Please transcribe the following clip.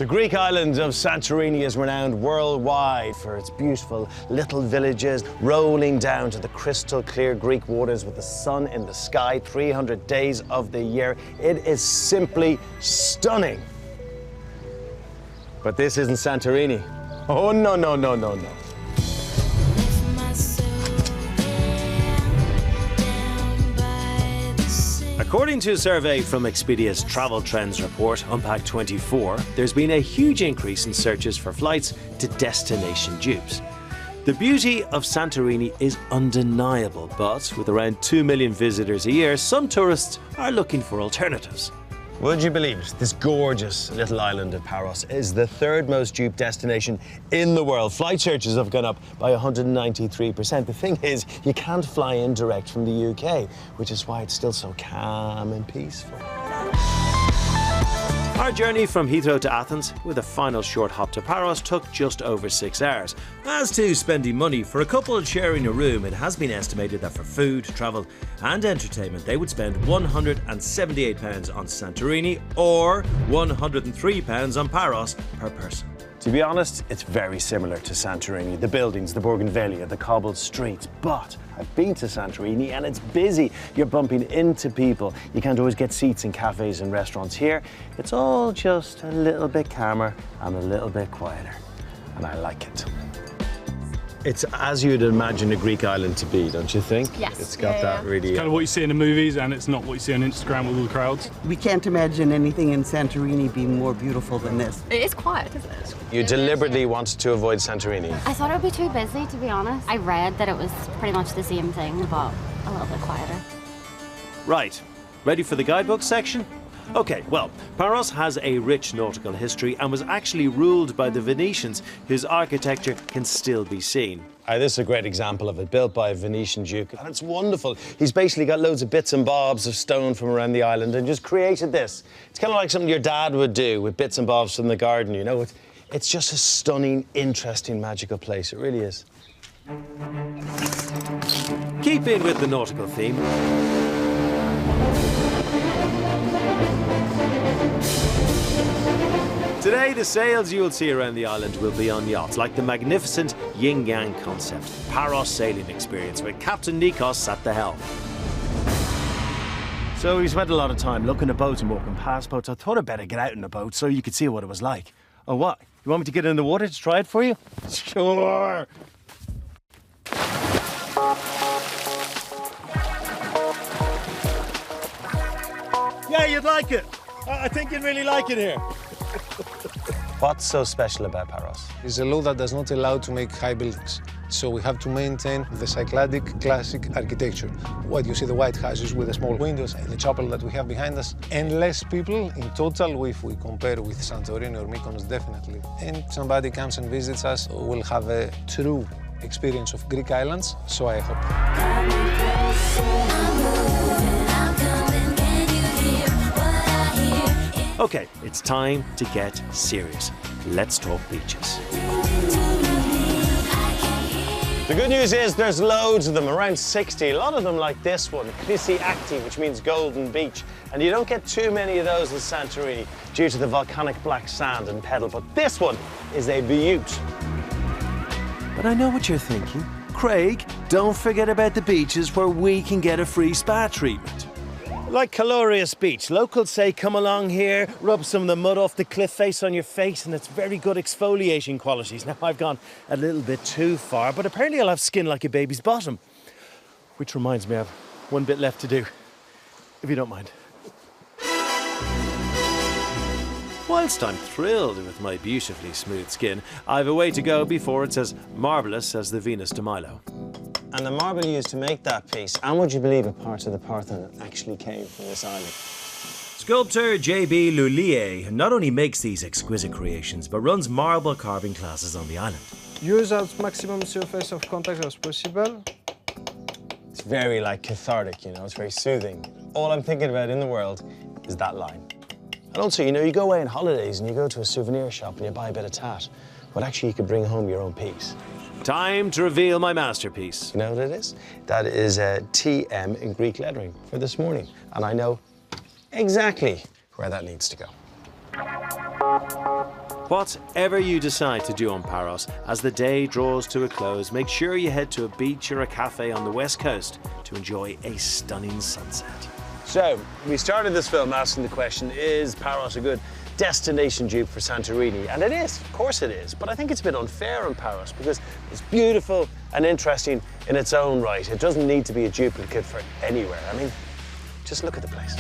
The Greek island of Santorini is renowned worldwide for its beautiful little villages rolling down to the crystal clear Greek waters with the sun in the sky 300 days of the year. It is simply stunning. But this isn't Santorini. Oh, no, no, no, no, no. According to a survey from Expedia's Travel Trends report, Unpacked 24, there's been a huge increase in searches for flights to destination Dupes. The beauty of Santorini is undeniable, but with around 2 million visitors a year, some tourists are looking for alternatives. Would you believe it? This gorgeous little island of Paros is the third most duped destination in the world. Flight searches have gone up by 193%. The thing is, you can't fly in direct from the UK, which is why it's still so calm and peaceful. Our journey from Heathrow to Athens, with a final short hop to Paros, took just over 6 hours. As to spending money, for a couple sharing a room, it has been estimated that for food, travel and entertainment, they would spend £178 on Santorini or £103 on Paros per person. To be honest, it's very similar to Santorini. The buildings, the bougainvillea, the cobbled streets. But I've been to Santorini and it's busy. You're bumping into people. You can't always get seats in cafes and restaurants. Here, it's all just a little bit calmer and a little bit quieter. And I like it. It's as you'd imagine a Greek island to be, don't you think? Yes. It's got that really... It's kind of what you see in the movies, and it's not what you see on Instagram with all the crowds. We can't imagine anything in Santorini being more beautiful than this. It is quiet, isn't it? You deliberately wanted to avoid Santorini. I thought it would be too busy, to be honest. I read that it was pretty much the same thing, but a little bit quieter. Right. Ready for the guidebook section? OK, well, Paros has a rich nautical history and was actually ruled by the Venetians, whose architecture can still be seen. This is a great example of it, built by a Venetian duke, and it's wonderful. He's basically got loads of bits and bobs of stone from around the island and just created this. It's kind of like something your dad would do with bits and bobs from the garden, you know? It's just a stunning, interesting, magical place. It really is. Keeping with the nautical theme, today, the sails you'll see around the island will be on yachts, like the magnificent Yin Yang concept, Paros sailing experience, with Captain Nikos at the helm. So we spent a lot of time looking at boats and walking past boats. I thought I'd better get out in a boat so you could see what it was like. Oh, what? You want me to get in the water to try it for you? Sure. Yeah, you'd like it. I think you'd really like it here. What's so special about Paros? It's a law that does not allow to make high buildings. So we have to maintain the Cycladic classic architecture. What you see, the white houses with the small windows, and the chapel that we have behind us. And less people in total, if we compare with Santorini or Mykonos, definitely. And somebody comes and visits us, we'll have a true experience of Greek islands, so I hope. OK, it's time to get serious. Let's talk beaches. The good news is there's loads of them, around 60. A lot of them like this one, Klisi Akti, which means golden beach. And you don't get too many of those in Santorini due to the volcanic black sand and pedal. But this one is a beaut. But I know what you're thinking. Craig, don't forget about the beaches where we can get a free spa treatment. Like Calorius Beach, locals say come along here, rub some of the mud off the cliff face on your face, and it's very good exfoliating qualities. Now, I've gone a little bit too far, but apparently I'll have skin like a baby's bottom. Which reminds me, I have one bit left to do, if you don't mind. Whilst I'm thrilled with my beautifully smooth skin, I've a way to go before it's as marvellous as the Venus de Milo. And the marble used to make that piece, and would you believe a part of the Parthenon actually came from this island? Sculptor J.B. Lullier not only makes these exquisite creations, but runs marble carving classes on the island. Use as maximum surface of contact as possible. It's very, cathartic, you know, it's very soothing. All I'm thinking about in the world is that line. And also, you know, you go away on holidays and you go to a souvenir shop and you buy a bit of tat, but actually you could bring home your own piece. Time to reveal my masterpiece. You know what it is? That is a TM in Greek lettering for this morning. And I know exactly where that needs to go. Whatever you decide to do on Paros, as the day draws to a close, make sure you head to a beach or a cafe on the west coast to enjoy a stunning sunset. So, we started this film asking the question, is Paros a good destination dupe for Santorini? And it is, of course it is, but I think it's a bit unfair on Paros because it's beautiful and interesting in its own right. It doesn't need to be a duplicate for anywhere. I mean, just look at the place.